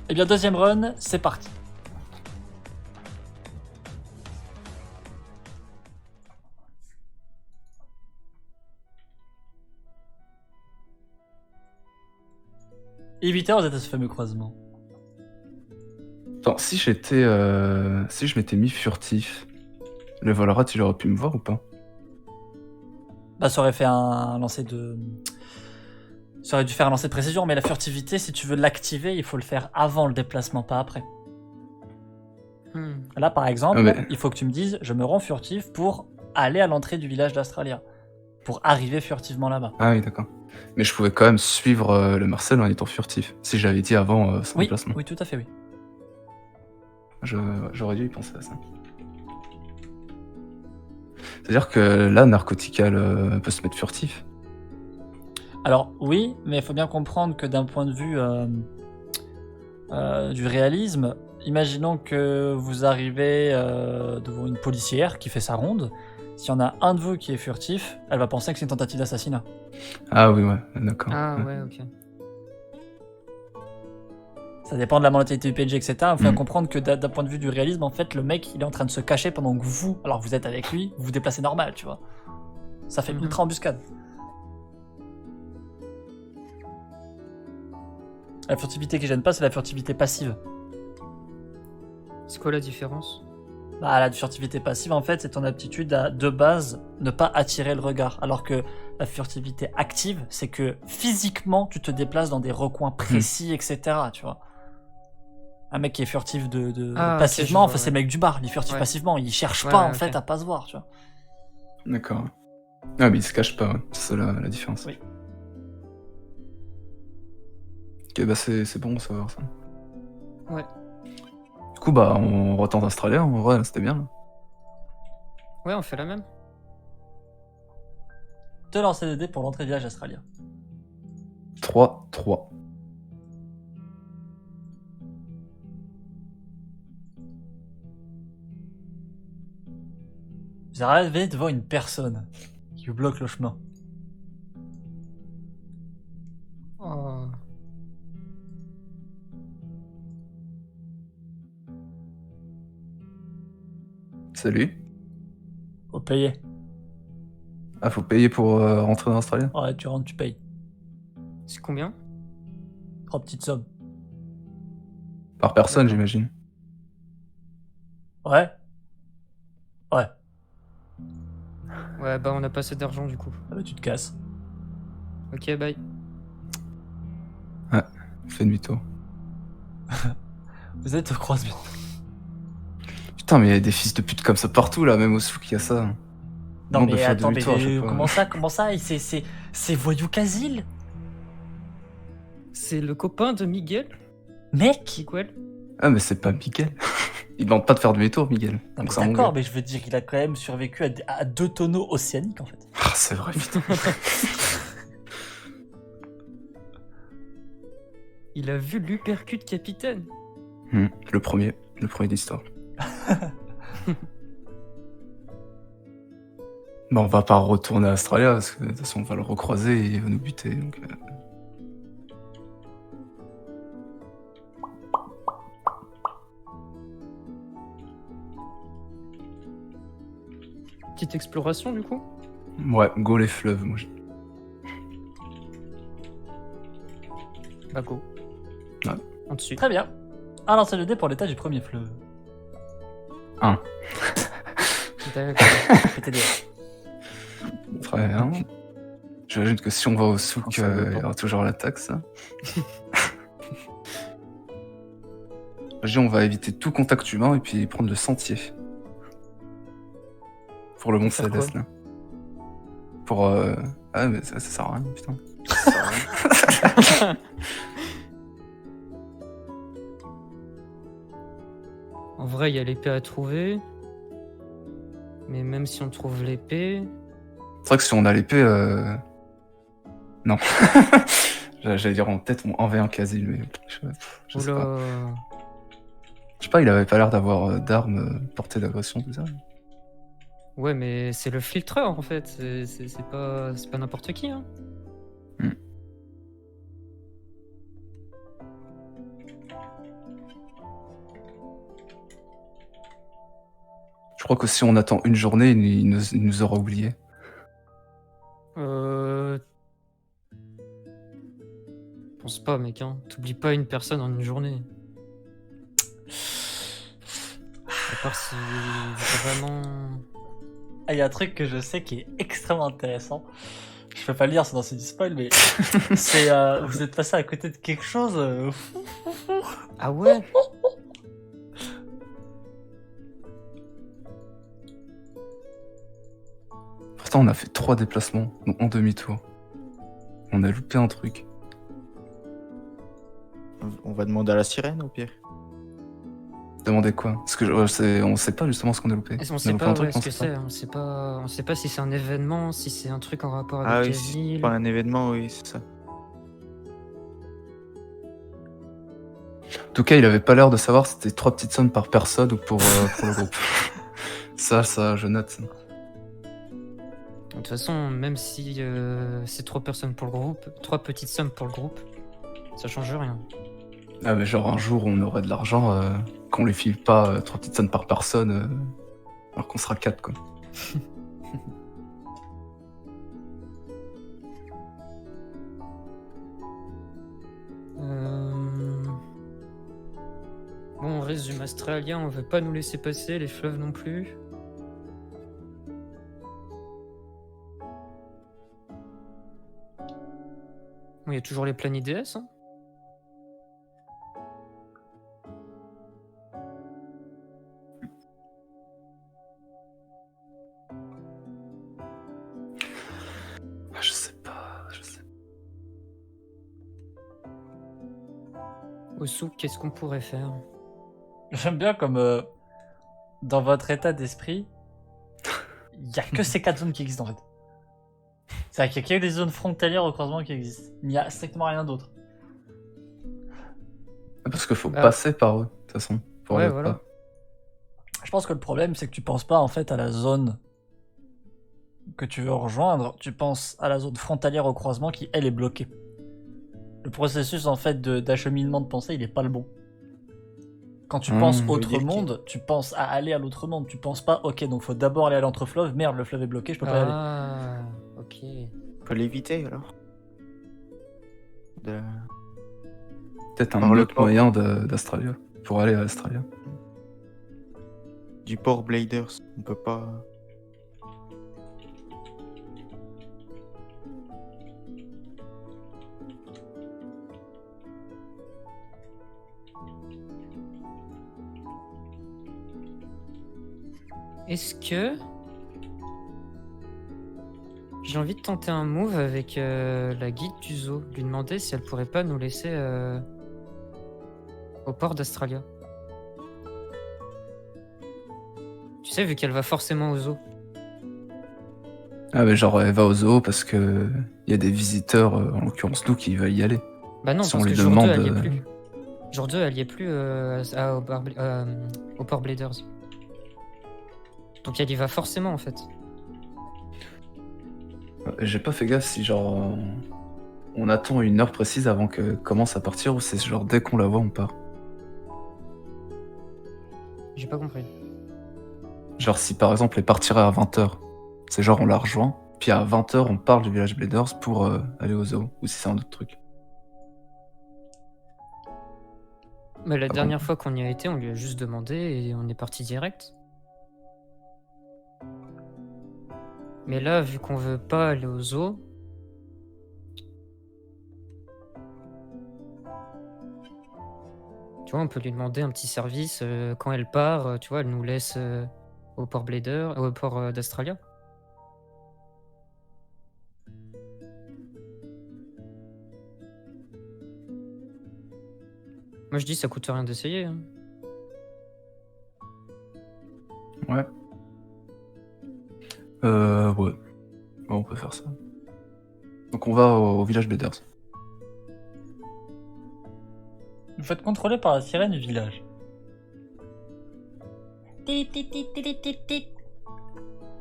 Eh bien, deuxième run, c'est parti. Et 8 heures, vous êtes à ce fameux croisement. Attends, si je m'étais mis furtif, le Volrat, il aurait pu me voir ou pas? Bah, ça aurait fait un lancer de... Ça aurait dû faire un lancer de précision, mais la furtivité, si tu veux l'activer, il faut le faire avant le déplacement, pas après. Là, par exemple, Ah, mais- il faut que tu me dises, je me rends furtif pour aller à l'entrée du village d'Astralia. Pour arriver furtivement là-bas. Ah oui, d'accord. Mais je pouvais quand même suivre le Marcel en étant furtif, si j'avais dit avant son Oui, déplacement. oui, tout à fait, oui. J'aurais dû y penser à ça. C'est-à-dire que là, Narcotical peut se mettre furtif. Alors, oui, mais il faut bien comprendre que d'un point de vue du réalisme, imaginons que vous arrivez devant une policière qui fait sa ronde. S'il y en a un de vous qui est furtif, elle va penser que c'est une tentative d'assassinat. Ah oui, ouais, d'accord. Ah Ouais. ouais, ok. Ça dépend de la mentalité du PNJ, etc. Il faut bien Mm. comprendre que d'un point de vue du réalisme, en fait, le mec, il est en train de se cacher pendant que vous, alors que vous êtes avec lui, vous vous déplacez normal, tu vois. Ça fait Mhm. ultra embuscade. La furtivité qui gêne pas, c'est la furtivité passive. C'est quoi la différence? Bah, la furtivité passive, en fait, c'est ton aptitude à, de base, ne pas attirer le regard. Alors que la furtivité active, c'est que physiquement, tu te déplaces dans des recoins précis, etc. Tu vois. Un mec qui est furtif Ah, ok, passivement, je vois, enfin, c'est le ouais. mec du bar. Il est furtif Ouais. passivement. Il cherche Ouais, pas, ouais, en fait, ok. à pas se voir, tu vois. D'accord. Ah, mais il se cache pas, ouais. C'est ça la différence. Oui. Ok, bah c'est bon de savoir ça. Ouais. Du coup, bah, on retente Australia, en vrai, c'était bien. Là. Ouais, on fait la même. Te lancer des dés pour l'entrée du village australien. 3-3. Vous arrivez devant une personne qui vous bloque le chemin. Oh. Salut. Faut payer. Ah, faut payer pour rentrer dans Australia? Ouais, tu rentres, tu payes. C'est combien? 3 petites sommes. Par personne, D'accord. j'imagine. Ouais. Ouais. Ouais, bah on a pas assez d'argent du coup. Ah bah, tu te casses. Ok, bye. Fais demi-tour. Vous êtes au croisement. Putain, mais il y a des fils de pute comme ça partout, là, même au souk, il y a ça. Non Demande de mais faire attends, mais demi-tour à chaque fois. comment ça c'est Voyou Kazil? C'est le copain de Miguel? Mec. Miguel? Ah, mais c'est pas Miguel. Il demande pas de faire demi-tour, Miguel. Non mais Donc c'est un d'accord, mongol. mais je veux dire, il a quand même survécu à 2 tonneaux océaniques en fait. Ah, c'est vrai, putain. Il a vu l'uppercut capitaine. Le premier d'histoire. Bon, on va pas retourner à Australia, parce que de toute façon, on va le recroiser et il va nous buter. Donc, Petite exploration du coup? Ouais, go les fleuves, moi. Bah go. Ouais. En dessus. Très bien. Alors c'est le dé pour l'état du premier fleuve. D'accord. Fais dés. Très bien. J'imagine que si on va au souk, Oh, ça dépend. il y aura toujours la taxe. On va éviter tout contact humain et puis prendre le sentier. Pour le mont Faire Céleste, quoi là. Pour. Ah, mais ça sert à rien, putain. Ça sert à rien. En vrai, il y a l'épée à trouver. Mais même si on trouve l'épée... C'est vrai que si on a l'épée. Non. J'allais dire peut-être on 1v1 quasi, mais je sais pas. Oula. Je sais pas, il avait pas l'air d'avoir d'armes portée d'agression, tout ça. Ouais, mais c'est le filtreur en fait. C'est pas n'importe qui. Hein. crois que si on attend une journée, il nous aura oubliés. Je pense pas, mec. Hein. T'oublies pas une personne en une journée. À part si vraiment. Ah, il y a un truc que je sais qui est extrêmement intéressant. Je peux pas le dire, sinon c'est du spoil, mais c'est vous êtes passé à côté de quelque chose. Ah ouais. Pourtant, on a fait 3 déplacements, donc en demi-tour. On a loupé un truc. On va demander à la sirène au pire. Demandez quoi? Parce que on sait pas justement ce qu'on a loupé. On sait pas ce que c'est. On sait pas si c'est un événement, si c'est un truc en rapport avec Ah la oui, c'est ville. pas un événement, oui, c'est ça. En tout cas, il avait pas l'air de savoir si c'était 3 petites sommes par personne ou pour le groupe. Ça, je note. Ça. De toute façon, même si c'est 3 personnes pour le groupe, 3 petites sommes pour le groupe, ça change rien. Ah, mais genre un jour où on aurait de l'argent, qu'on les file pas 3 petites sommes par personne, alors qu'on sera 4, quoi. Bon, on résume, Australien, on veut pas nous laisser passer, les fleuves non plus. Bon, il y a toujours les planiers DS, hein. Je sais pas. Osu, qu'est-ce qu'on pourrait faire? J'aime bien comme dans votre état d'esprit, il y a que ces 4 zones qui existent en fait. C'est-à-dire qu'il y a que des zones frontalières au croisement qui existent. Il n'y a strictement rien d'autre. Parce qu'il faut passer par eux, de toute façon. Pour Ouais, aller voilà. pas. Je pense que le problème, c'est que tu penses pas en fait à la zone que tu veux rejoindre, tu penses à la zone frontalière au croisement qui, elle, est bloquée. Le processus en fait d'acheminement de pensée, il est pas le bon. Quand tu penses veut autre dire monde, tu penses à aller à l'autre monde. Tu penses pas, ok, donc faut d'abord aller à l'entrefleuve. Merde, le fleuve est bloqué, je peux pas y aller. Ah, ok. Faut l'éviter alors. Peut-être Par un le autre port. moyen d'Astralia. Pour aller à Australia. Du port Bladers, on peut pas. Est-ce que j'ai envie de tenter un move avec la guide du zoo, lui demander si elle pourrait pas nous laisser au port d'Australia. Tu sais, vu qu'elle va forcément au zoo. Ah, mais genre, elle va au zoo parce que il y a des visiteurs, en l'occurrence nous, qui veulent y aller. Bah non, Si on parce que lui jour 2, demande, elle y est plus. Jour 2, elle y est plus au port Bladers. Donc elle y va forcément en fait. J'ai pas fait gaffe si genre on attend une heure précise avant que commence à partir ou c'est genre dès qu'on la voit on part. J'ai pas compris. Genre si par exemple elle partirait à 20h, c'est genre on la rejoint, puis à 20h on part du village Bladers pour aller au zoo, ou si c'est un autre truc. Mais la Ah dernière fois qu'on y a été, on lui a juste demandé et on est parti direct. Mais là, vu qu'on veut pas aller au zoo, tu vois, on peut lui demander un petit service quand elle part. Tu vois, elle nous laisse au port Blader, au port d'Australia. Moi, je dis, ça coûte rien d'essayer. Hein. Ouais. Ouais. Bon, on peut faire ça. Donc on va au village Bladers. Vous faites contrôler par la sirène du village.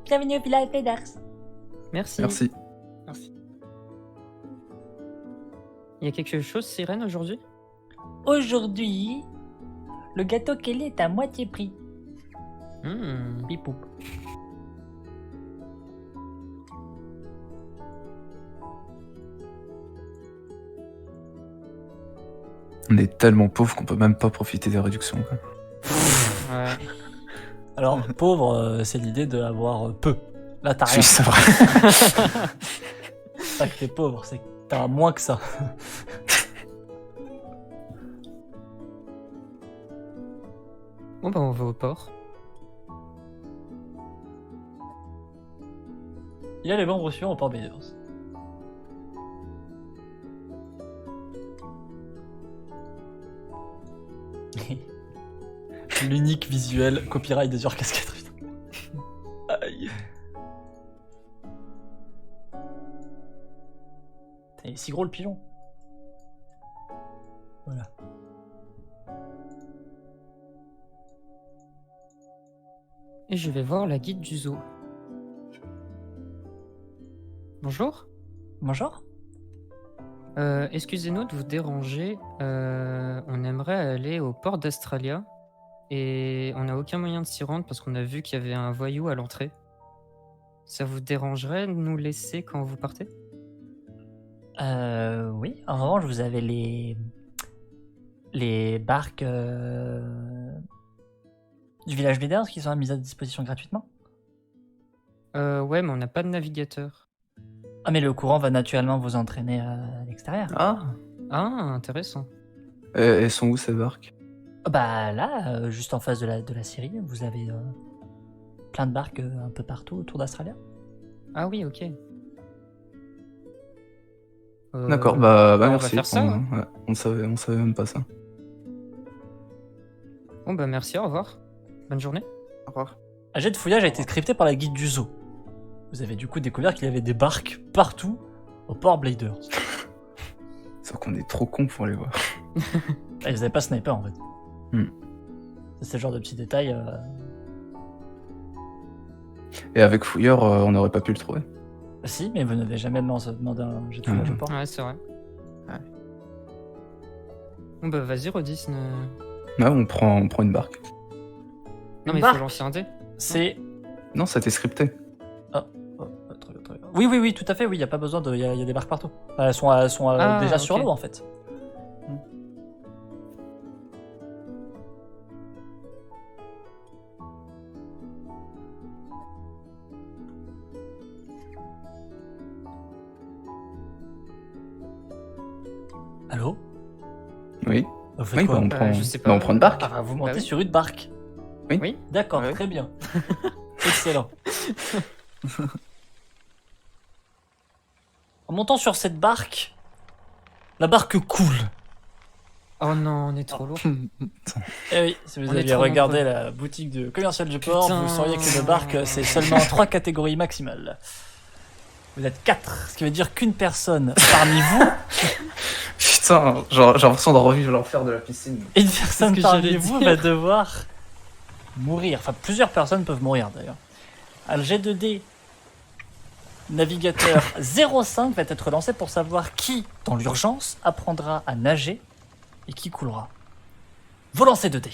Bienvenue au village Bladers. Merci. Merci. Il y a quelque chose, Sirène, aujourd'hui? Aujourd'hui, le gâteau Kelly est à moitié prix. Bip boop. On est tellement pauvres qu'on peut même pas profiter des réductions. Quoi. Ouais. Alors, pauvre, c'est l'idée d'avoir peu. Là, t'as rien. Oui, c'est vrai. C'est pas que t'es pauvre, c'est que t'as moins que ça. Bon bah on va au port. Il y a les membres suivants au Port Bayders. L'unique visuel copyright des Cascade. Aïe. Il est si gros le pigeon. Voilà. Et je vais voir la guide du zoo. Bonjour. Bonjour. Excusez-nous de vous déranger. On aimerait aller au port d'Australia et on n'a aucun moyen de s'y rendre parce qu'on a vu qu'il y avait un voyou à l'entrée. Ça vous dérangerait de nous laisser quand vous partez? Oui. En revanche, vous avez les barques du village Leaders qui sont mises à disposition gratuitement. Ouais, mais on n'a pas de navigateur. Ah, mais le courant va naturellement vous entraîner à l'extérieur. Ah. Ah, intéressant. Elles sont où ces barques? Bah là, juste en face de la Syrie, vous avez plein de barques un peu partout autour d'Australia. Ah oui, ok. D'accord, bah on va merci. faire ça, hein. Ouais, on savait même pas ça. Bon bah merci, au revoir. Bonne journée. Au revoir. Un jet de fouillage a été scripté par la guide du zoo. Vous avez du coup découvert qu'il y avait des barques partout au port Bladers. Sauf qu'on est trop cons pour les voir. Ah, ils n'avaient pas sniper en fait. Hmm. C'est le genre de petits détails. Et avec Fouilleur, on n'aurait pas pu le trouver. Si, mais vous n'avez jamais demandé un jet de fouillage au port. Ouais, c'est vrai. Ouais. Bon bah vas-y, Rodis. Ouais, on prend une barque. Non mais il barque faut lancer un dé. C'est. Non, ça a été scripté. Très bien. Oui, tout à fait, oui, il n'y a pas besoin de. Il y a des barques partout. Elles sont Ah, déjà sur ok. l'eau en fait. Allô? Oui. Vous faites Oui, quoi? bah, on prend, je sais pas. bah, on prend une barque. Ah, vous montez oui. sur une barque. Oui. Oui. D'accord, Ouais. très bien. Excellent. En montant sur cette barque, la barque coule. Oh non, on est trop lourd. Eh oui, si vous On est aviez trop regardé nombreux. la boutique de commercial du port, Putain. vous sauriez qu'une barque, c'est seulement 3 catégories maximales. Vous êtes 4, ce qui veut dire qu'une personne parmi vous, Putain, genre, j'ai l'impression de revivre l'enfer de la piscine. une personne que parmi j'allais vous dire. va devoir mourir. Enfin, plusieurs personnes peuvent mourir d'ailleurs. Un jet de dés navigateur 05 va être lancé pour savoir qui, dans l'urgence, apprendra à nager et qui coulera. Vous lancez 2 dés.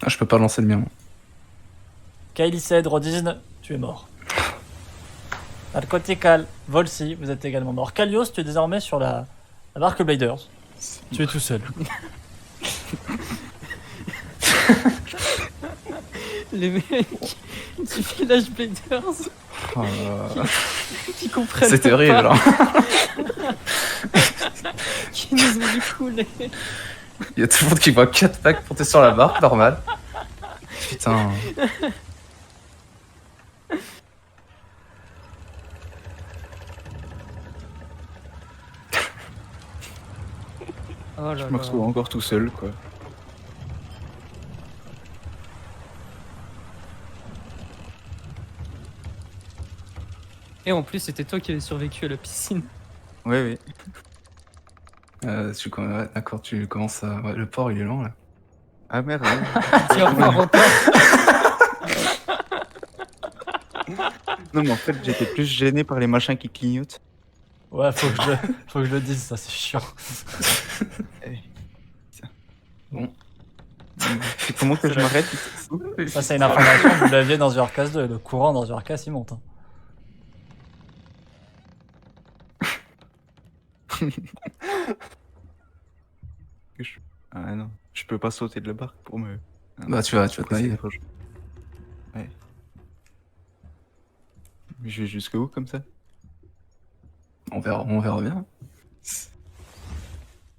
Ah, je peux pas lancer le mien. Kylie Cèdre, 19, tu es mort. Alcotical, Volsi, vous êtes également mort. Kalios, tu es désormais sur la barque Bladers. Tu es tout seul. Les mecs du village Bladers Oh, qui comprennent c'est terrible. pas, Hein. qui nous ont vu couler. Il y a tout le monde qui voit 4 packs monter sur la barque, normal. Putain. Oh là Je là. me retrouve encore tout seul, quoi. Et en plus, c'était toi qui avais survécu à la piscine. Oui, oui. Ouais, d'accord, tu commences à. Ouais, le port, il est lent là. Ah merde. Ouais. Tu vas revoir au port. Non, mais en fait, j'étais plus gêné par les machins qui clignotent. Ouais, faut que je le dise, ça c'est chiant. Bon. Comment que je m'arrête? Ça, c'est une information que vous l'aviez dans Urcas 2. Le courant dans Urcas, il monte. Hein. Ah non, je peux pas sauter de la barque pour me. Bah, tu vas te noyer. Ouais. Mais je vais jusqu'où comme ça? On verra bien. En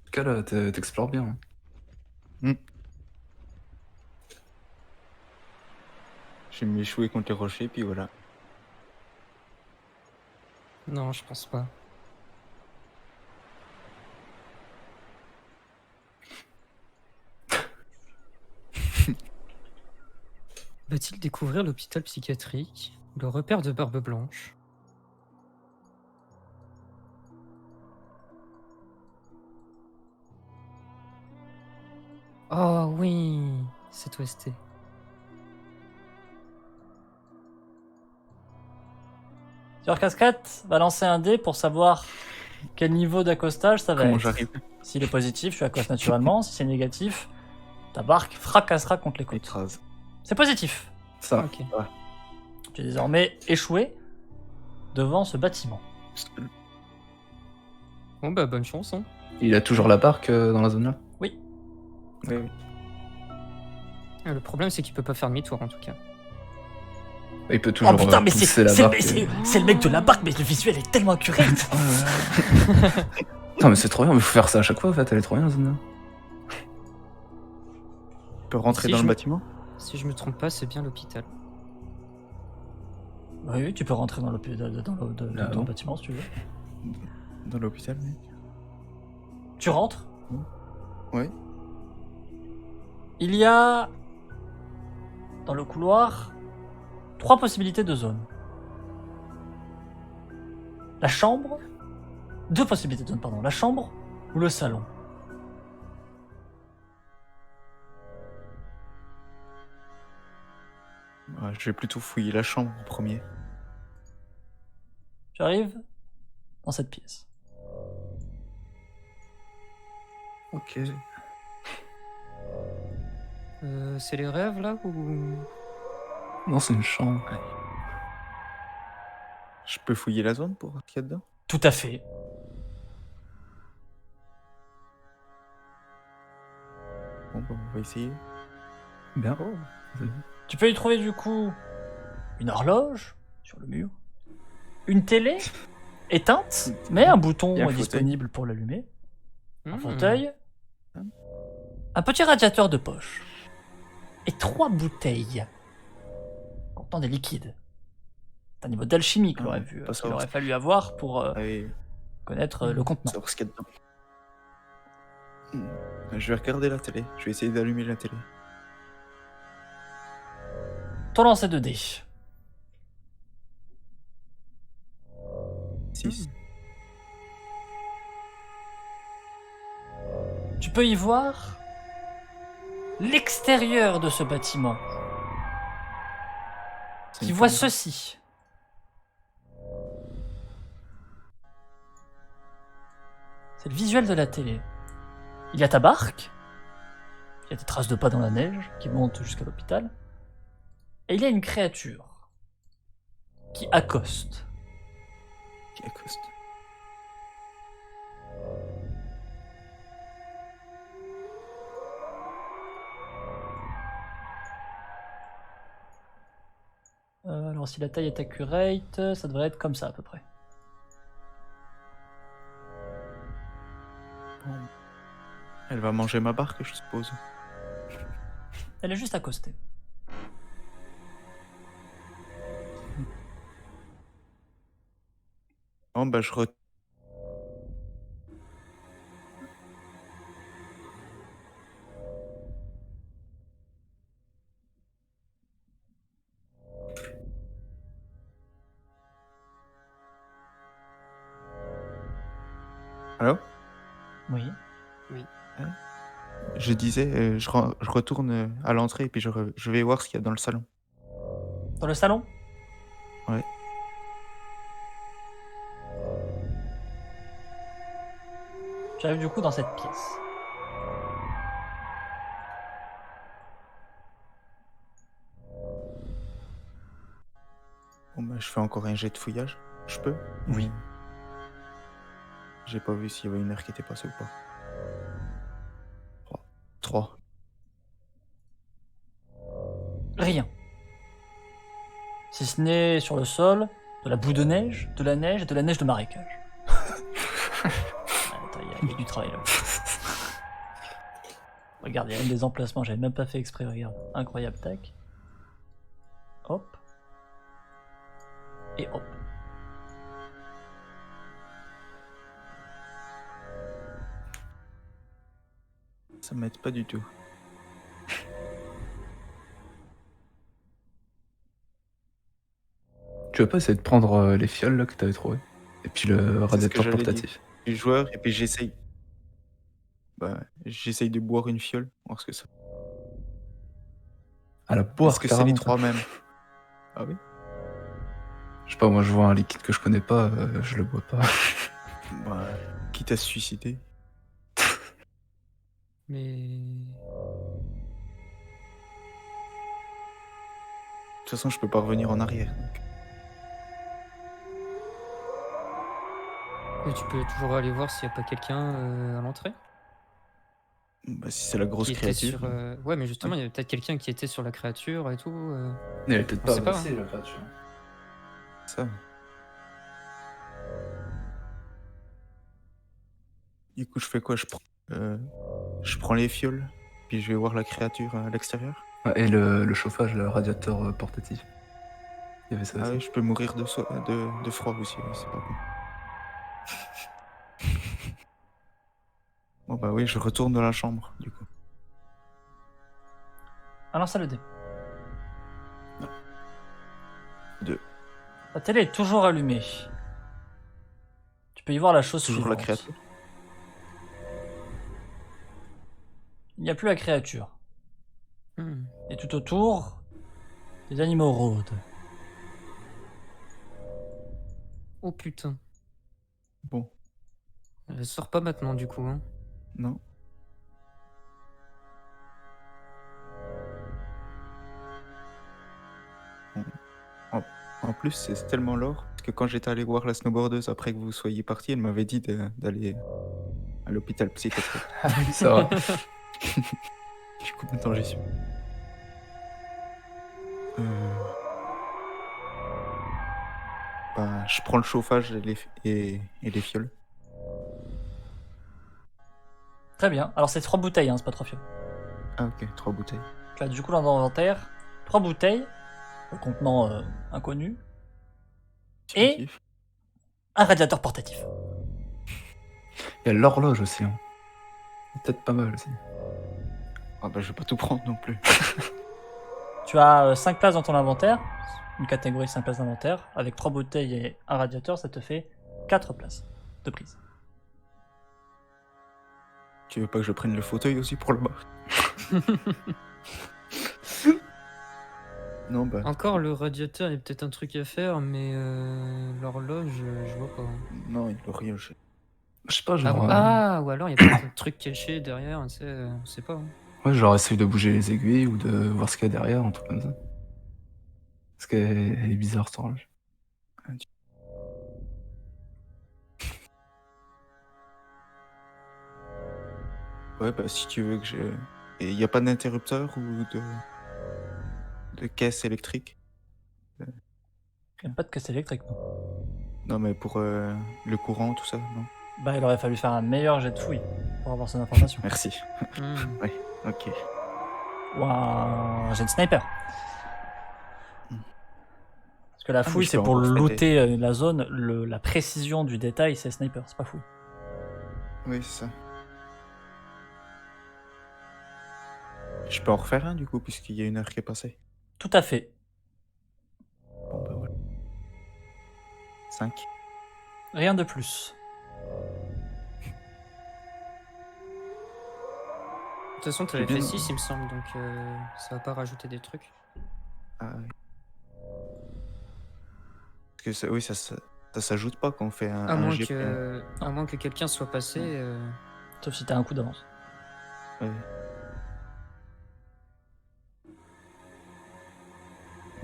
tout cas, là, t'explores bien. Hein. Je vais m'échouer contre les rochers, puis voilà. Non, je pense pas. Va-t-il découvrir l'hôpital psychiatrique, le repère de Barbe Blanche? Oh oui, c'est OST. Urcas 4 va lancer un dé pour savoir quel niveau d'accostage ça va Comment être. j'arrive? S'il est positif, tu accostes naturellement. Si c'est négatif, ta barque fracassera contre les côtes. Écrase. C'est positif. Ça. Ok. Tu es désormais échoué devant ce bâtiment. Bon bah bonne chance hein. Il a toujours la barque dans la zone là? Oui. Le problème c'est qu'il peut pas faire demi-tour en tout cas. Il peut toujours Oh putain, mais pousser la barque. c'est le mec de la barque, mais le visuel est tellement accurate. Non mais c'est trop bien, mais faut faire ça à chaque fois en fait, elle est trop bien la zone là. Je peux rentrer Si dans je le me- bâtiment? Si je me trompe pas, c'est bien l'hôpital. Oui, tu peux rentrer dans Là-haut. le bâtiment si tu veux. Dans l'hôpital, mec. Tu rentres. Ouais. Il y a dans le couloir 3 possibilités de zone. La chambre, 2 possibilités de zone, pardon. La chambre ou le salon. Ouais, je vais plutôt fouiller la chambre en premier. Tu arrives dans cette pièce. Ok. C'est les rêves là ou... Non, c'est une chambre. Je peux fouiller la zone pour voir ce qu'il y a dedans? Tout à fait. Bon, bah, on va essayer. Bien. Tu peux y trouver du coup une horloge sur le mur, une télé éteinte, mais un bouton Et un est fauteuil. disponible pour l'allumer, un Hmm. fauteuil, un petit radiateur de poche et 3 bouteilles contenant des liquides. C'est un niveau d'alchimie qu'il Ah, aurait, pas qu'il savoir aurait ce- fallu avoir pour Allez, connaître le contenant. savoir ce qu'il y a dedans. Je vais regarder la télé. Je vais essayer d'allumer la télé. Ton lancer de dés. 6. Tu peux y voir l'extérieur de ce bâtiment. Qui voit ceci. C'est le visuel de la télé. Il y a ta barque. Il y a des traces de pas dans la neige qui montent jusqu'à l'hôpital. Et il y a une créature qui accoste. Qui accoste. Alors si la taille est accurate, ça devrait être comme ça à peu près. Elle va manger ma barque, je suppose. Elle est juste accostée. Bon, bah, Allô? Oui. Je disais, je retourne à l'entrée et puis je vais voir ce qu'il y a dans le salon. Dans le salon? Ouais. Tu arrives du coup dans cette pièce. je fais encore un jet de fouillage. Je peux? Oui. J'ai pas vu s'il y avait une heure qui était passée ou pas. 3. Rien. Si ce n'est sur le sol, de la boue de neige, de la neige et de la neige de marécage. Attends, il y a du travail là. Regarde, il y a même des emplacements, j'avais même pas fait exprès, regarde. Incroyable, tac. Hop. Et hop. Ça m'aide pas du tout. Tu vas pas essayer de prendre les fioles là que t'avais trouvées? Et puis le C'est ce que radiateur j'allais dire. portatif. Je suis joueur et puis j'essaye. Bah, j'essaye de boire une fiole, voir ce que ça. À la boire, Est-ce que c'est les carrément, 3 mêmes? Ah oui? Je sais pas, moi je vois un liquide que je connais pas, je le bois pas. Bah, quitte à se suicider. Mais. De toute façon, je peux pas revenir en arrière. Donc. Et tu peux toujours aller voir s'il n'y a pas quelqu'un à l'entrée Bah, si c'est la grosse qui était créature. sur. Ouais, mais justement, il y avait peut-être quelqu'un qui était sur la créature et tout. Il est peut-être On pas sait pas, avancé la créature. Ça. Du coup, je fais quoi? Je prends les fioles, puis je vais voir la créature à l'extérieur. Ah, et le chauffage, le radiateur portatif. Il y avait ça Ah aussi. oui, je peux mourir de froid aussi, oui, c'est pas bon. Bon bah oui, je retourne dans la chambre, du coup. Alors ça le dé. 2. La télé est toujours allumée. Tu peux y voir la chose Toujours la suivante. créature. Il n'y a plus la créature. Hmm. Et tout autour, des animaux rôdent. Oh putain. Bon, Elle sort pas maintenant du coup. Hein. non. En plus, c'est tellement lourd, parce que quand j'étais allé voir la snowboardeuse après que vous soyez parti, elle m'avait dit d'aller à l'hôpital psychiatrique. Ah oui, c'est vrai. Du coup, maintenant j'y suis. Bah, je prends le chauffage et les fioles. Très bien. Alors c'est 3 bouteilles, hein, c'est pas 3 fioles. Ah ok, 3 bouteilles. Tu as du coup dans l'inventaire 3 bouteilles, contenant inconnu, et Positif. un radiateur portatif. Il y a l'horloge aussi. Hein. Peut-être pas mal aussi. Ah bah je vais pas tout prendre non plus. Tu as 5 places dans ton inventaire, une catégorie 5 places d'inventaire, avec 3 bouteilles et un radiateur, ça te fait 4 places de prise. Tu veux pas que je prenne le fauteuil aussi pour le bas? Non bah Encore le radiateur, il y a peut-être un truc à faire, mais l'horloge, je vois pas. non, il doit rien. Je sais pas, Ah, genre. ou alors il y a peut-être un truc caché derrière, tu sais, on sait pas. Hein. Ouais, genre essaye de bouger les aiguilles ou de voir ce qu'il y a derrière, un truc comme ça. Parce qu'elle est bizarre cette horloge. Ouais bah si tu veux que je... Et y a pas d'interrupteur ou de caisse électrique? Il n'y a pas de caisse électrique, non. Non mais pour le courant, tout ça, non? Bah il aurait fallu faire un meilleur jet de fouille pour avoir ces informations. Merci. Hmm. Ouais, ok. Ou un jet de sniper. Parce que la mais fouille je c'est peux pour encore faire looter la zone, la précision du détail c'est sniper, c'est pas fouille. Oui, c'est ça. Je peux en refaire un du coup, puisqu'il y a une heure qui est passée. Tout à fait. Bon bah voilà. 5. Rien de plus. De toute façon, tu avais J'ai fait bien- 6, il me semble, donc ça va pas rajouter des trucs. Ah oui. Parce que ça, oui, ça s'ajoute pas quand on fait un, À un moins jet que, à moins que quelqu'un soit passé. Sauf si t'as un coup d'avance. Ouais.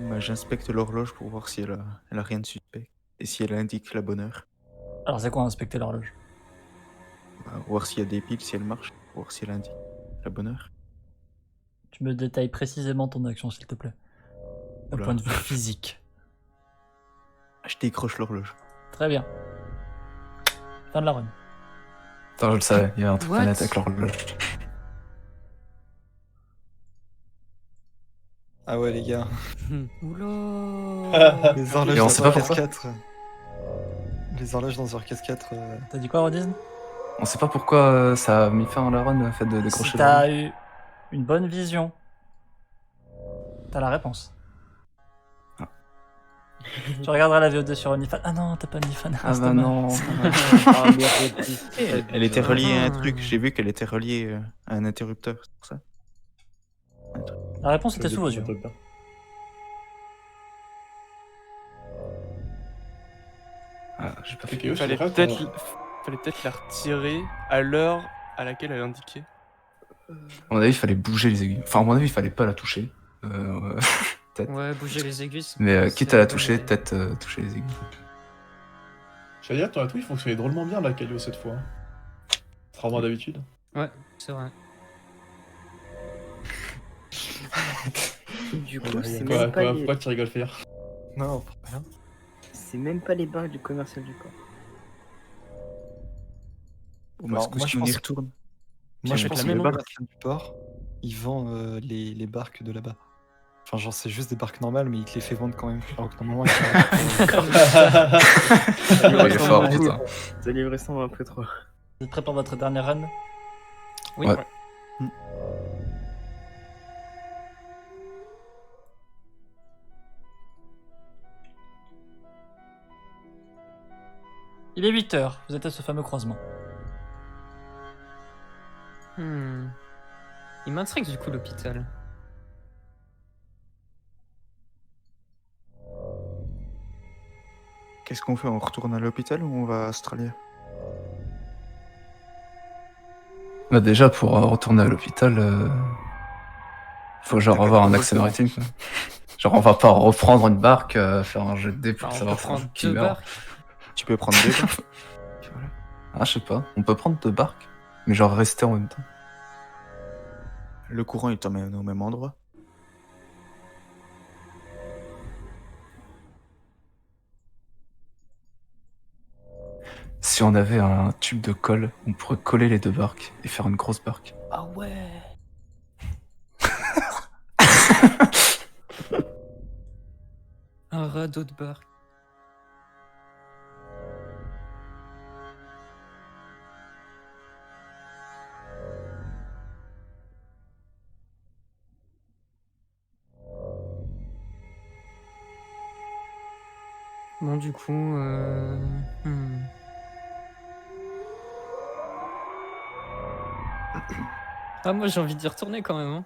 Bah, j'inspecte l'horloge pour voir si elle a rien de suspect. Et si elle indique la bonne heure. Alors, c'est quoi inspecter l'horloge? Bah, voir s'il y a des piles, si elle marche. Voir si elle indique la bonne heure. Tu me détailles précisément ton action, s'il te plaît. D'un Oula. point de vue physique. Je décroche l'horloge. Très bien. Fin de la run. Attends, je le savais, il y a un truc What? pas net avec l'horloge. Ah ouais, les gars. Oula. Les horloges Et on dans sait pas un pourquoi. 4 Les horloges dans un 4 T'as dit quoi, Rodin? On sait pas pourquoi ça a mis fin à la run, le fait de décrocher Si l'horloge. t'as eu une bonne vision, t'as la réponse. Ah. Tu regarderas la VOD sur OnlyFans. Ah non, t'as pas OnlyFans. Ah c'est bah dommage. non. Ah, merde, Elle était reliée à un Ah. truc. J'ai vu qu'elle était reliée à un interrupteur. C'est pour ça. La réponse était sous vos yeux. Ah, j'ai pas fait. Il fallait peut-être la retirer à l'heure à laquelle elle indiquait. À mon avis, il fallait bouger les aiguilles. Enfin, à mon avis, il fallait pas la toucher. Peut-être. Ouais, bouger les aiguilles. Mais c'est quitte à la une bonne toucher, idée. peut-être toucher les aiguilles. J'allais dire, ton atout il fonctionnait drôlement bien la Calio cette fois. Contrairement à d'habitude. Ouais, c'est vrai. Du coup, Quoi, c'est même, pas les... pourquoi tu rigoles faire? Non, pour rien. c'est même pas les barres du commercial du port. Bon, bah, Alors, ce moi, coup-ci, je on y pense- retourne. Moi, je Tiens, pense la que même le barque. commercial du port, il vend les barques de là-bas. Enfin, genre, c'est juste des barques normales, mais il te les fait vendre quand même. Alors que normalement, Il est fort, putain. Ça lui ressemble un peu trop. Vous êtes prêts pour votre dernière run? Oui. Ouais. Il est 8h, vous êtes à ce fameux croisement. Hmm. Il m'intrigue du coup l'hôpital. Qu'est-ce qu'on fait? On retourne à l'hôpital ou on va à Australia? Bah déjà, pour retourner à l'hôpital, faut genre avoir un accès maritime, quoi. Genre, on va pas reprendre une barque, faire un jet de dés pour Alors, on savoir peut si prendre qui deux meurt. barques. Tu peux prendre deux barques. Ah, je sais pas. On peut prendre 2 barques, mais genre rester en même temps. Le courant, il t'emmène au même endroit. Si on avait un tube de colle, on pourrait coller les 2 barques et faire une grosse barque. Ah ouais. Un radeau de barque. Bon, du coup, Ah, moi j'ai envie d'y retourner quand même. Hein.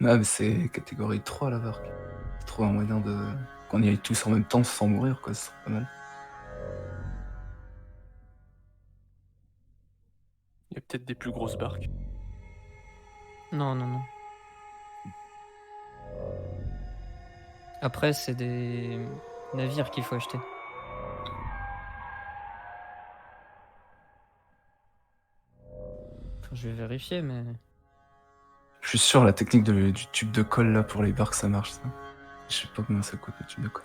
Ah, mais c'est catégorie 3 la barque. Trouver un moyen de. Qu'on y aille tous en même temps sans mourir, quoi, ce serait pas mal. Il y a peut-être des plus grosses barques. Non, non, non. Après, c'est des navires qu'il faut acheter. Enfin, je vais vérifier, mais. Je suis sûr, la technique du tube de colle là pour les barques, ça marche, ça. Je sais pas combien ça coûte le tube de colle.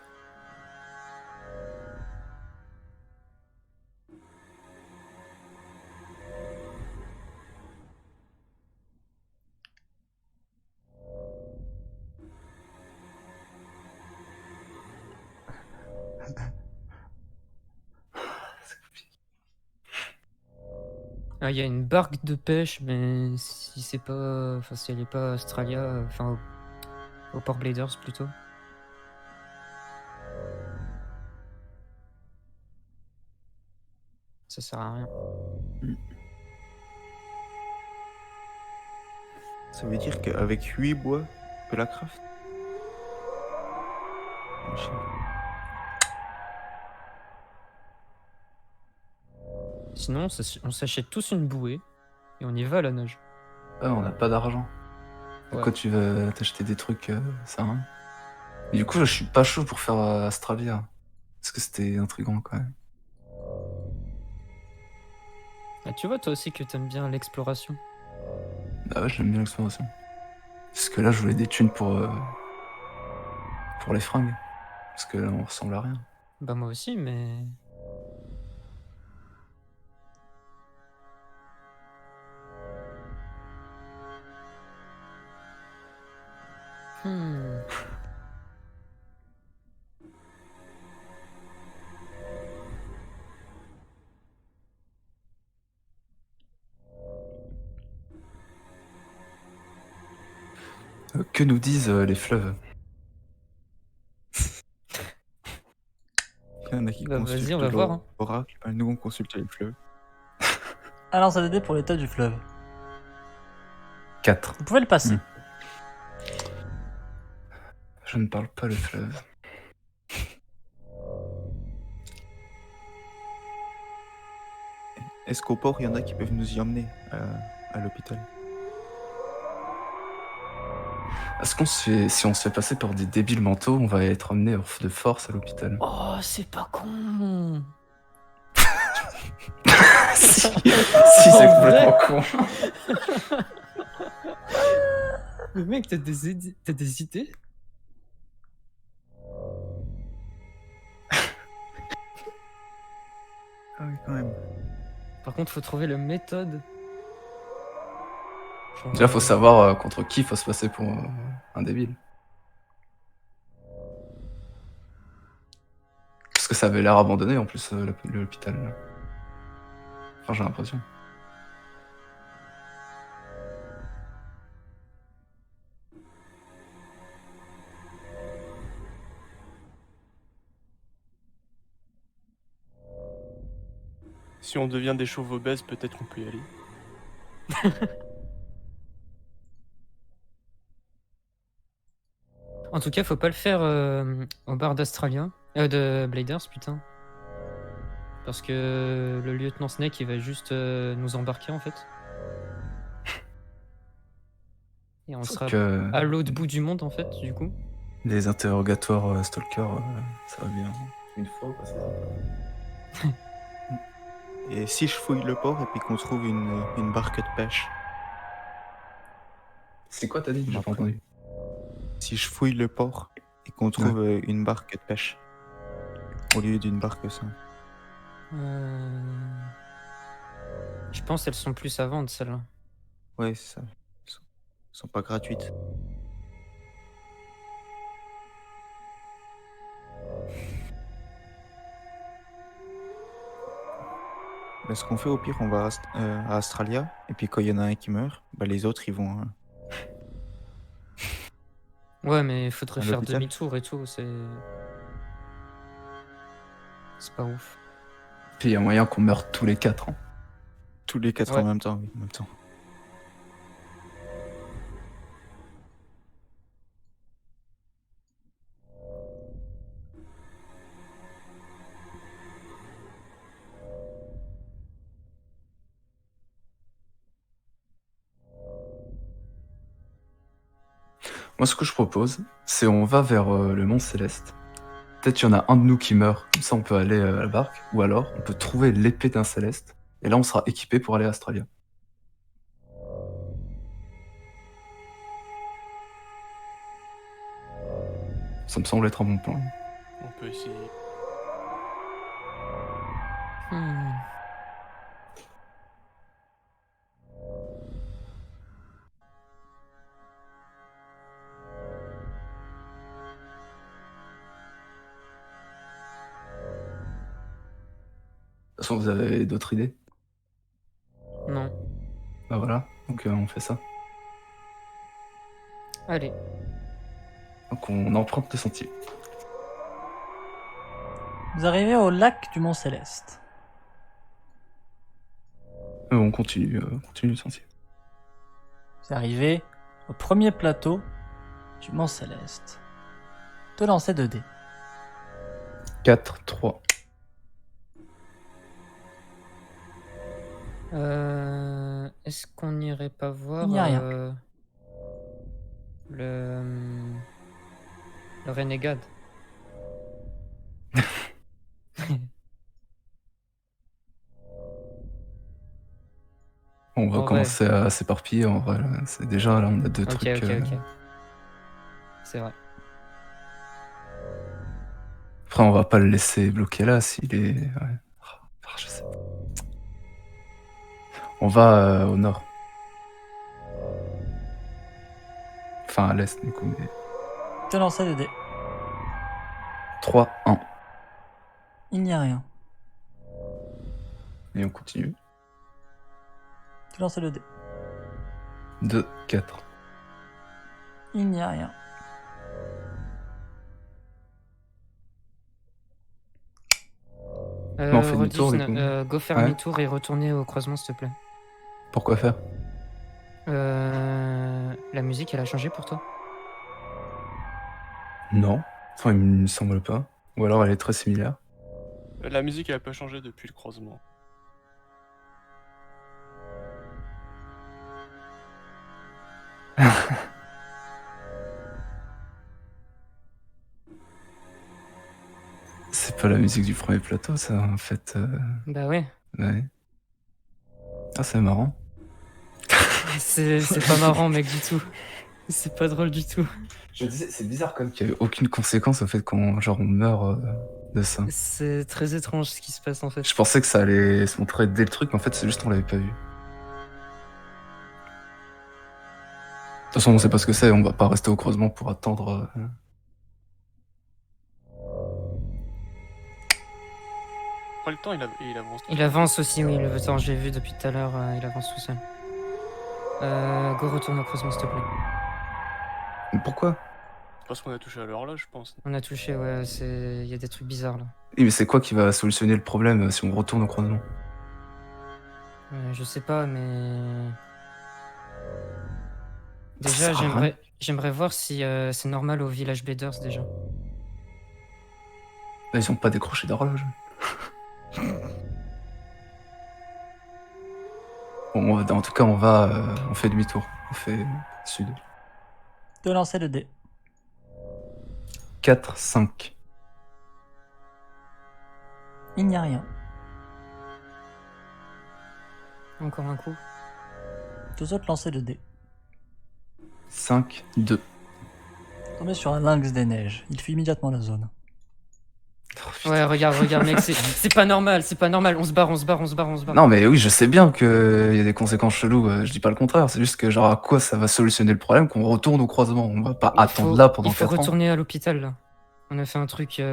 Ah, il y a une barque de pêche, mais si c'est pas. Enfin, si elle est pas à Australia, enfin, au Port Bladers plutôt. Ça sert à rien. Ça veut dire qu'avec 8 bois, tu peux la craft. Sinon, on s'achète tous une bouée et on y va à la nage. Ah, on n'a pas d'argent. Pourquoi tu vas t'acheter des trucs, ça sert à rien. Et du coup, je suis pas chaud pour faire Astralia. Parce que c'était intriguant quand même. Ah, tu vois, toi aussi, que t'aimes bien l'exploration. Bah ouais, j'aime bien l'exploration. Parce que là, je voulais des thunes pour les fringues. Parce que là, on ressemble à rien. Bah, moi aussi, mais. Hmm. Que nous disent les fleuves? Il y en a qui Bah, vas-y, on consultent va voir. Hein. l'oracle, bah, nous on consulte les fleuves. Alors, ça d'aider pour l'état du fleuve. 4. Vous pouvez le passer. Hmm. Je ne parle pas le fleuve. Est-ce qu'au port, il y en a qui peuvent nous y emmener à l'hôpital? Est-ce qu'on se fait, si on se fait passer pour des débiles mentaux, on va être emmené de force à l'hôpital? Oh, c'est pas con. Si, si, c'est complètement con. Mais mec, t'as des idées? Ah oui, quand même. Par contre, faut trouver la méthode. Genre, Déjà, faut savoir contre qui faut se passer pour un débile. Parce que ça avait l'air abandonné en plus, l'hôpital. Là. Enfin, j'ai l'impression. Si on devient des chauves obèses, peut-être qu'on peut y aller. En tout cas, faut pas le faire au bar d'Astralia. De Bladers, putain. Parce que le lieutenant Snake, il va juste nous embarquer en fait. Et on sera Que à l'autre bout du monde en fait, du coup. les interrogatoires stalker, ça va bien. Une fois, quoi, c'est ça. Et si je fouille le port et puis qu'on trouve une barque de pêche? C'est quoi t'as dit? J'ai pas Après. entendu. Si je fouille le port et qu'on trouve une barque de pêche au lieu d'une barque simple. Je pense qu'elles sont plus à vendre celles-là. Ouais, c'est ça. Elles sont pas gratuites. Bah, ce qu'on fait au pire, on va à Astralia, et puis quand il y en a un qui meurt, bah, les autres ils vont. Ouais, mais il faudrait À faire l'hôpital. demi-tour et tout, c'est pas ouf. Puis il y a moyen qu'on meure tous les 4 ans. Tous les 4 Ouais. en même temps, oui, en même temps. Moi, ce que je propose, c'est on va vers le Mont Céleste. Peut-être qu'il y en a un de nous qui meurt, comme ça on peut aller à la barque. Ou alors, on peut trouver l'épée d'un Céleste. Et là, on sera équipé pour aller à Astralia. Ça me semble être un bon plan. On peut essayer. Hmm. De toute façon, vous avez d'autres idées? Non. Bah voilà, donc on fait ça. Allez. Donc on emprunte le sentier. Vous arrivez au lac du Mont Céleste. On continue le sentier. Vous arrivez au premier plateau du Mont Céleste. De lancer 2 dés. 4, 3. Est-ce qu'on n'irait pas voir Il n'y a rien. Le Renegade. On va En vrai. commencer à s'éparpiller en vrai. Là. C'est déjà là, on a deux Ok, trucs. ok. C'est vrai. Après, on va pas le laisser bloquer là s'il est. Ouais. Ah, je sais pas. On va au nord. Enfin, à l'est, du coup. Mais... Te lancer le dé. 3, 1. Il n'y a rien. Et on continue. Te lancer le dé. 2, 4. Il n'y a rien. On fait demi-tour, du coup. Go faire Ouais. demi-tour et retourner au croisement, s'il te plaît. Pourquoi faire? La musique, elle a changé pour toi? Non. Enfin, il me semble pas. Ou alors elle est très similaire. La musique elle a pas changé depuis le croisement. C'est pas la musique du premier plateau, ça, en fait. Bah ouais. Ouais. Ah, c'est marrant. C'est pas marrant, mec, du tout. C'est pas drôle du tout. Je me disais, c'est bizarre quand même qu'il y ait aucune conséquence au fait qu'on genre, on meurt de ça. C'est très étrange ce qui se passe en fait. Je pensais que ça allait se montrer dès le truc, mais en fait, c'est juste qu'on l'avait pas vu. De toute façon, on sait pas ce que c'est, on va pas rester au croisement pour attendre. Après le temps il avance. Il avance aussi, oui, le temps, j'ai vu depuis tout à l'heure, il avance tout seul. Go retourne au croisement, s'il te plaît. Mais pourquoi? C'est parce qu'on a touché à l'horloge, je pense. On a touché, ouais, il y a des trucs bizarres là. Oui, mais c'est quoi qui va solutionner le problème si on retourne au croisement? Je sais pas, mais. Ça Déjà, sert à rien. j'aimerais voir si c'est normal au village Bladers déjà. Là, ils ont pas décroché d'horloge. Bon, en tout cas, on fait demi-tour. On fait sud. Te lancer le dé. 4, 5. Il n'y a rien. Encore un coup. Deux autres lancer le dé. 5, 2. Tombez sur un lynx des neiges. Il fuit immédiatement la zone. Ouais, regarde, mec, c'est pas normal, on se barre. Non, mais oui, je sais bien qu'il y a des conséquences cheloues, je dis pas le contraire, c'est juste que, genre, à quoi ça va solutionner le problème qu'on retourne au croisement? On va pas attendre là pendant 4 ans. Il faut retourner à l'hôpital là. On a fait un truc, il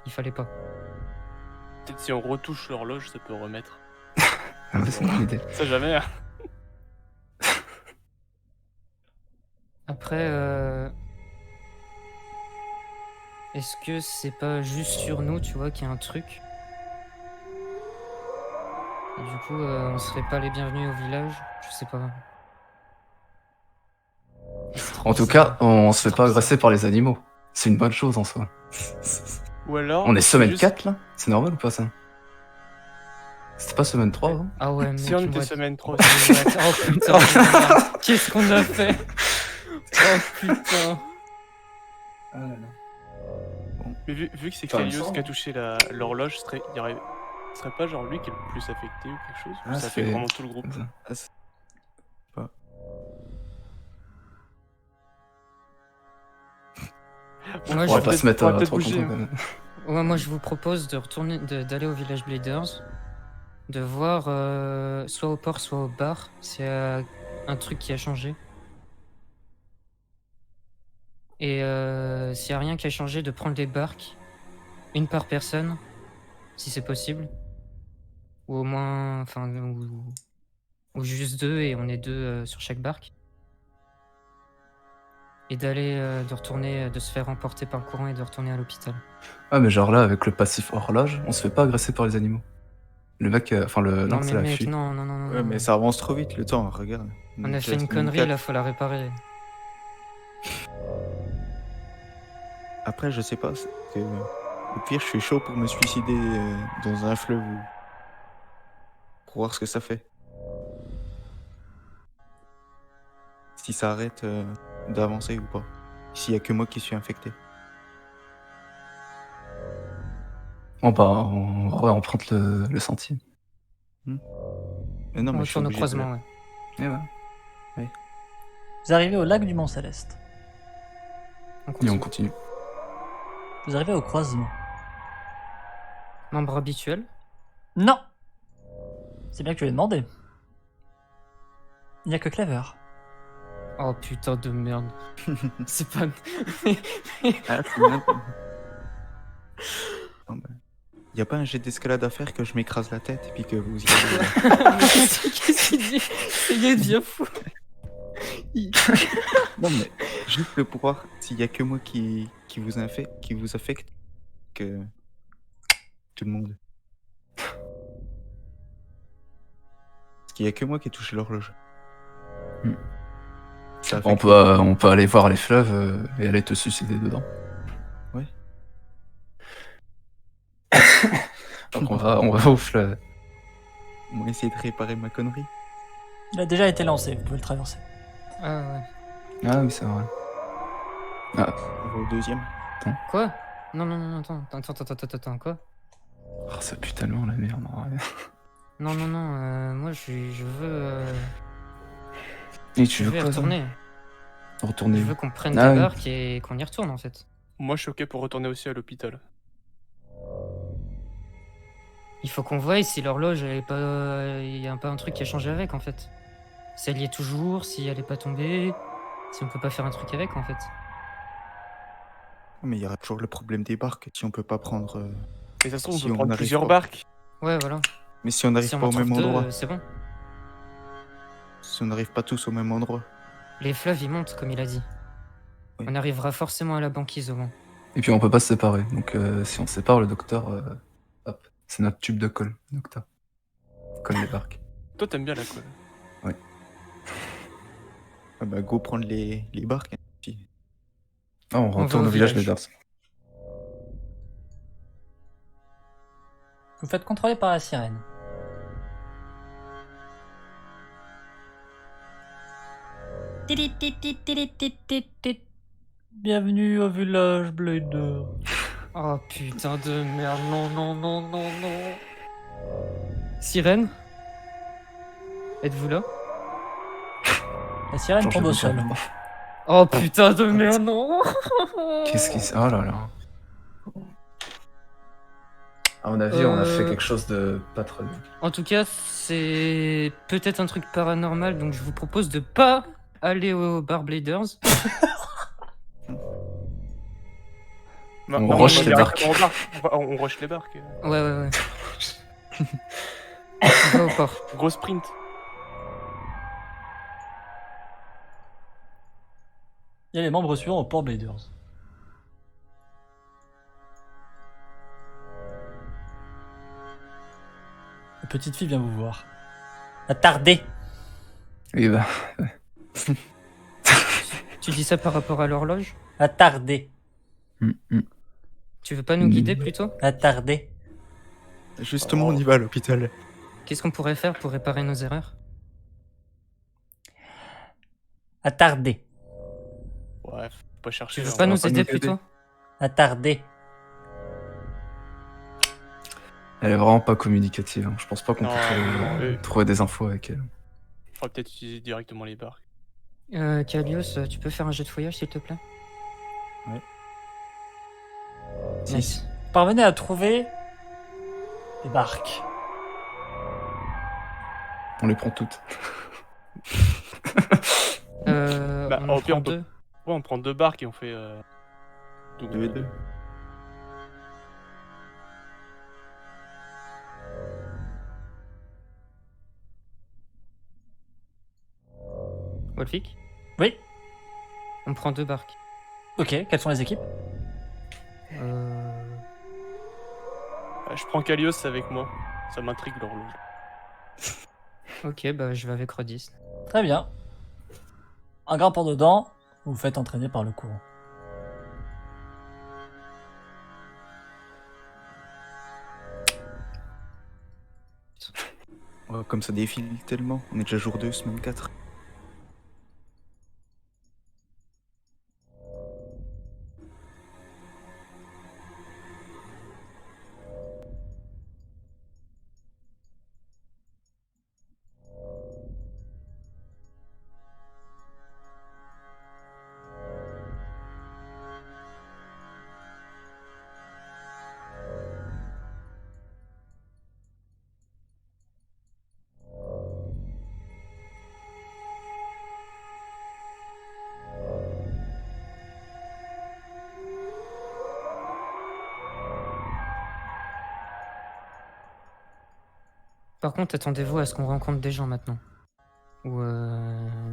fallait pas. Peut-être si on retouche l'horloge, ça peut remettre. Ah, ouais, c'est une bonne idée. Ça jamais. Hein. Après, est-ce que c'est pas juste sur nous, tu vois, qu'il y a un truc? Et du coup, on serait pas les bienvenus au village? Je sais pas. C'est trop En tout bizarre. cas, on se fait trop pas bizarre. agresser par les animaux. C'est une bonne chose en soi. Ou alors. On est semaine juste- 4 là? C'est normal ou pas ça? C'était pas semaine 3 avant? Ah ouais, mec, Si on était moi- semaine 3, Oh putain, merde. Qu'est-ce qu'on a fait? Oh putain. mais vu que c'est Enfin, il me Kalios semble. qui a touché l'horloge, ce serait pas genre lui qui est le plus affecté ou quelque chose? Ou Ah, ça fait c'est- vraiment tout le groupe? comme ça. Ah, c'est- pas. Moi, On va pas se mettre à peut-être trop bouger. content, Hein. quand même. Ouais, moi, je vous propose de retourner, d'aller au village Bladers, de voir soit au port, soit au bar, s'il y a un truc qui a changé. Et s'il n'y a rien qui a changé, de prendre les barques, une par personne, si c'est possible. Ou au moins, enfin, ou juste deux, et on est deux sur chaque barque. Et de retourner, de se faire emporter par le courant et de retourner à l'hôpital. Ah, mais genre là, avec le passif horloge, on se fait pas agresser par les animaux. Le mec, enfin le Non lynx, mais ça l'a mec, fui. non. Ouais, mais ça avance trop vite le temps, regarde. On a Donc, fait la une semaine connerie, 4. là, faut la réparer. Après, je sais pas. Au pire, je suis chaud pour me suicider dans un fleuve pour voir ce que ça fait. Si ça arrête d'avancer ou pas. S'il y a que moi qui suis infecté. Bon bah, on réemprunte le sentier. Mais non, mais On je suis tourne au obligé de croisement, ouais. Et ouais. Vous arrivez au lac du Mont Céleste. On Et continue. on continue. Vous arrivez au croisement. Membre habituel. Non. C'est bien que tu l'aies demandé. Il n'y a que Clever. Oh putain de merde. C'est pas. Ah, c'est mal. Bon, bah, y a pas un jet d'escalade à faire que je m'écrase la tête et puis que vous y allez. Qu'est-ce qu'il dit? Il devient fou. Non, mais juste pour voir s'il y a que moi qui vous affecte, que tout le monde. Parce qu'il y a que moi qui ai touché l'horloge. Hmm. Ça On affecte- on peut aller voir les fleuves et aller te suicider dedans. Ouais. Donc on va au fleuve. On va essayer de réparer ma connerie. Il a déjà été lancé, vous pouvez le traverser. Ah ouais. Ah oui, c'est vrai. On va au deuxième. Quoi? Non, non, non, attends, quoi? Oh, ça pue tellement la merde. En vrai. Non, non, non, moi je veux. Et tu Je veux veux y quoi toi retourner. Retourner Je où veux qu'on prenne Ah des oui. barques et qu'on y retourne en fait. Moi, je suis ok pour retourner aussi à l'hôpital. Il faut qu'on voie si l'horloge elle est pas. Il y a pas un truc qui a changé avec en fait. Si elle y est toujours, si elle est pas tombée, si on peut pas faire un truc avec en fait. Mais il y aura toujours le problème des barques si on peut pas prendre. Et ça se trouve, Si on peut on prendre arrive plusieurs pas. barques. Ouais, voilà. Mais si on n'arrive Si on pas en au trouve même deux, endroit, c'est bon. si on n'arrive pas tous au même endroit, Les fleuves ils montent comme il a dit. Oui. On arrivera forcément à la banquise au moins. Et puis on peut pas se séparer. Donc si on se sépare, le docteur, hop, c'est notre tube de colle, docteur. Colle les barques. Toi, t'aimes bien la colle. ah bah go prendre les barques. Hein. Puis- Ah, on va retourne au au village village. des Dars. Vous faites contrôler par la sirène. Bienvenue au village Blader. Oh putain de merde, non, non, non, non, non. Sirène? Êtes-vous là? La sirène Changer tombe au de sol. terme. Oh putain de merde, non. Qu'est-ce qui se... Oh là là. À mon avis, on a fait Euh. quelque chose de pas très bien. En tout cas, c'est peut-être un truc paranormal, donc je vous propose de pas aller au bar Bladers. On va rush les directement au bar. On rush les barques. Ouais, ouais, ouais. On va au port. Gros sprint. Il y a les membres suivants au Port Bladers. La petite fille vient vous voir. Attardé. Oui, bah, Tu dis ça par rapport à l'horloge? Attardé. Tu veux pas nous guider plutôt? Attardé. Justement, on y va à l'hôpital. Qu'est-ce qu'on pourrait faire pour réparer nos erreurs? Attardé. Ouais, faut pas chercher. Tu veux on pas va nous pas aider nous aider. plutôt? Attardé. elle est vraiment pas communicative. Hein. Je pense pas qu'on Non, peut trouver des infos avec elle. faudra peut-être utiliser directement les barques. Kalios, tu peux faire un jet de fouillage s'il te plaît? Six. Parvenez à trouver des barques. On les prend toutes. Bah, On au en pire, prend on peut- deux. Ouais, on prend deux barques et on fait. Deux et deux. Wolfik, Oui. on prend deux barques. Ok, quelles sont les équipes? Je prends Kalios avec moi. Ça m'intrigue l'horloge. Ok, bah je vais avec Rodis. Très bien. En grimpant dedans, vous vous faites entraîner par le courant. Ouais, comme ça défile tellement. On est déjà jour 2, semaine 4. Par contre, attendez-vous à ce qu'on rencontre des gens maintenant. Ou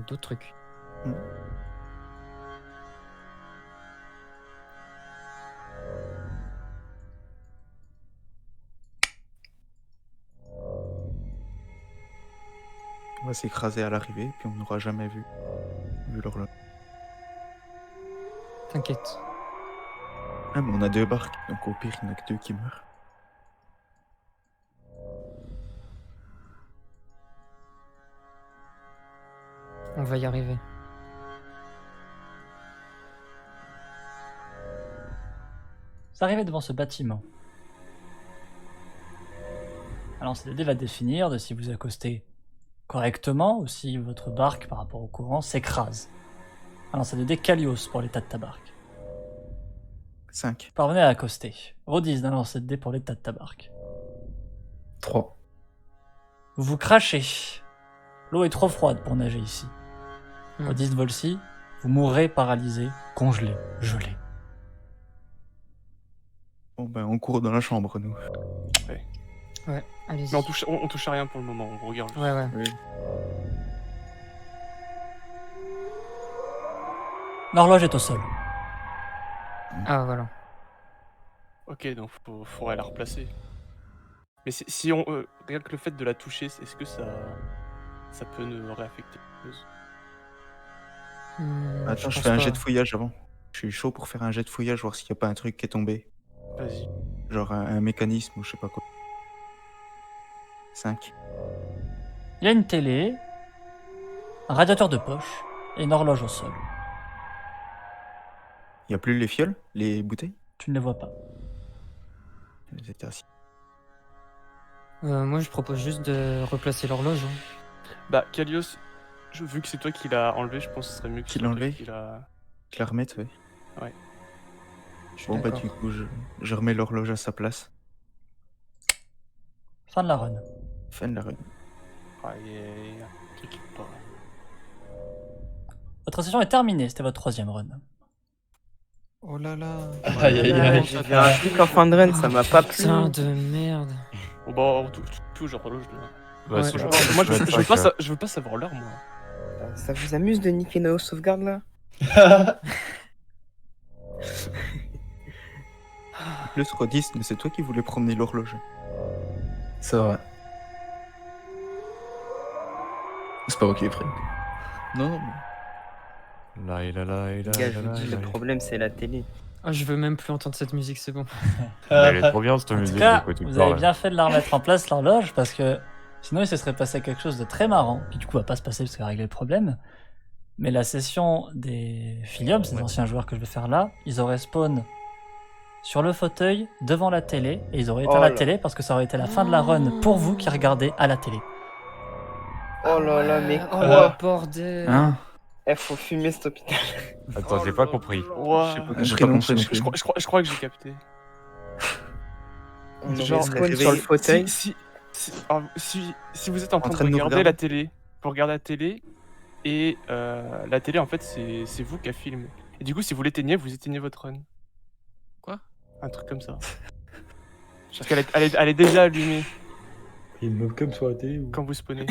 d'autres trucs. On va s'écraser à l'arrivée, puis on n'aura jamais vu l'horloge. T'inquiète. Ah, mais on a 2 barques, donc au pire, il n'y en a que 2 qui meurent. On va y arriver. Vous arrivez devant ce bâtiment. Alors, CDD va définir de si vous accostez correctement ou si votre barque, par rapport au courant, s'écrase. Alors, CDD Kalios pour l'état de ta barque. 5. Parvenez à accoster. Rodis d'un lancer de dés pour l'état de ta barque. 3. Vous vous crachez. L'eau est trop froide pour nager ici. Rodis Volsi, vous mourrez paralysé, congelé, gelé. Bon, ben, on court dans la chambre, nous. Ouais, allez-y. Mais on touche à rien pour le moment, on regarde. juste. Ouais, ouais. Oui. L'horloge est au sol. Ah, voilà. Ok, donc faudrait la replacer. Mais si on. Rien que le fait de la toucher, est-ce que ça peut nous réaffecter quelque chose? Attends, je pense fais un pas. jet de fouillage avant. Je suis chaud pour faire un jet de fouillage, voir s'il n'y a pas un truc qui est tombé. Vas-y. Genre un mécanisme ou je sais pas quoi. 5. Il y a une télé, un radiateur de poche et une horloge au sol. Il n'y a plus les fioles, les bouteilles? Tu ne les vois pas. Elles étaient assis. Moi, je propose juste de replacer l'horloge. Hein. Bah, Kalios, vu que c'est toi qui l'as enlevé, je pense que ce serait mieux que Qui ce l'a soit toi enlevé qui l'a. Je la remette, ouais. Je suis Bon, bah, d'accord. du coup, je remets l'horloge à sa place. Fin de la run. Fin de la run. Ah, il y a un truc qui va pas. Votre session est terminée, c'était votre 3e run. Oh là là. Aïe aïe aïe. J'ai vu un truc en fin de run, ça m'a pas plu. Putain de merde. Bon, bah, on touche l'horloge là. Ouais, c'est genre, Moi, je vais veux pas, je veux pas savoir l'heure, moi. Ça vous amuse de niquer nos sauvegardes là? En plus, Rodis, mais c'est toi qui voulais promener l'horloge. C'est vrai. C'est pas moi qui l'ai pris. Non, non, mais... La la la la Gars, je la vous dis, la le la. problème c'est la télé. Ah, je veux même plus entendre cette musique, c'est bon. Mais elle est trop bien cette En tout musique. cas, j'écoute tout le vous temps, avez là. bien fait de la remettre en place, l'horloge, parce que sinon il se serait passé quelque chose de très marrant, qui du coup va pas se passer parce qu'il va régler le problème. Mais la session des Philium, ces anciens joueurs que je vais faire là, ils auraient spawn sur le fauteuil, devant la télé, et ils auraient éteint Oh la là. télé parce que ça aurait été la fin de la run pour vous qui regardez à la télé. Oh là là, mais Oh quoi? le bordel. Hein? Faut fumer cet hôpital. Attends, j'ai pas compris. Ouais. Je sais pas J'ai compris pas non compris plus. non plus. Je crois que j'ai capté. On aurait Genre, spawn sur le fauteuil. Si vous êtes en train de nous regarder regarder. la télé, vous regardez la télé, et la télé, en fait, c'est vous qui a filmé. Et du coup, si vous l'éteignez, vous éteignez votre run. Quoi? Un truc comme ça. Parce qu'elle elle est déjà allumée Il y a une webcam sur la télé ou... quand vous spawnez.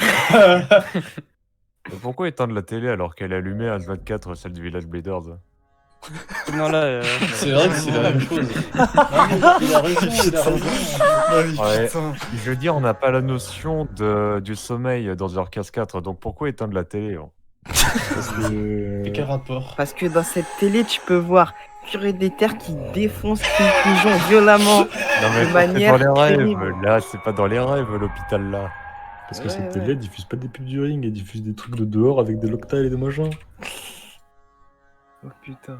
Mais pourquoi éteindre la télé alors qu'elle est allumée à 24 celle du Village Bleeders? Non, là, C'est vrai que c'est la même chose. Il a raison, il a raison. Ouais. Je veux dire, on n'a pas la notion du sommeil dans Orcas 4, donc pourquoi éteindre la télé? Hein? Parce que... Et quel rapport? Parce que dans cette télé, tu peux voir Purée des Terres qui défonce King Pigeon violemment. Non mais De ça, manière c'est dans les rêves. terrible. Là, c'est pas dans les rêves, l'hôpital là. Parce que Ouais, cette ouais. télé, elle diffuse pas des pubs du ring, elle diffuse des trucs de dehors avec des loctales et des machins. Oh putain.